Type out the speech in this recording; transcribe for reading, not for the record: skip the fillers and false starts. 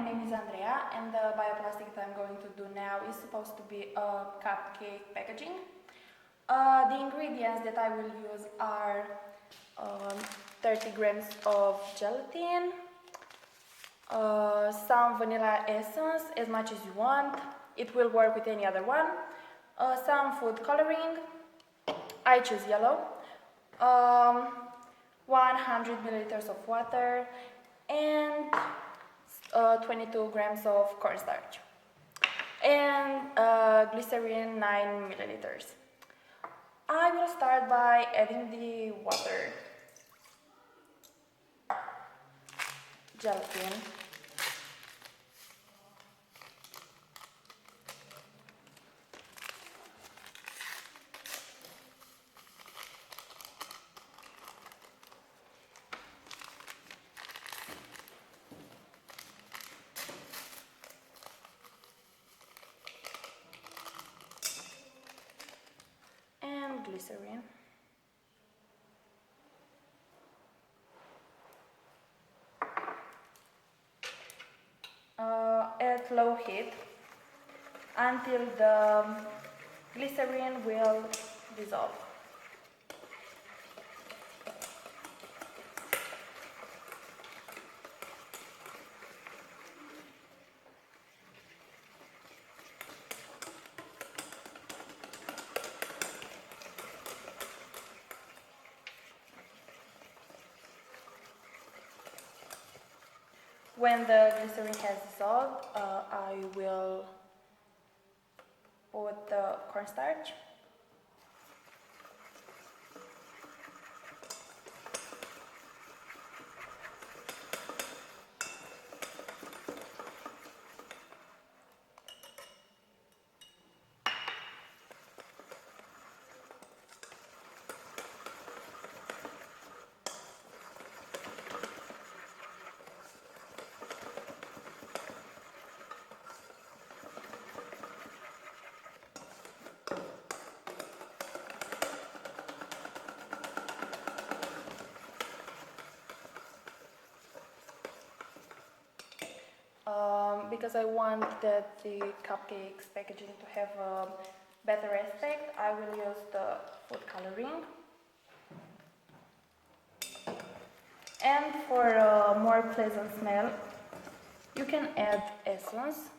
name is Andrea, and the bioplastic that I'm going to do now is supposed to be a cupcake packaging. The ingredients that I will use are 30 grams of gelatin, some vanilla essence, as much as you want. It will work with any other one. Some food coloring. I choose yellow. 100 milliliters of water and 22 grams of cornstarch and glycerin 9 milliliters. I will start by adding the water, gelatin, and glycerin. At low heat until the glycerin will dissolve. When the glycerin has dissolved, I will put the cornstarch. Because I want that the cupcakes packaging to have a better aspect, I will use the food coloring. And for a more pleasant smell, you can add essence.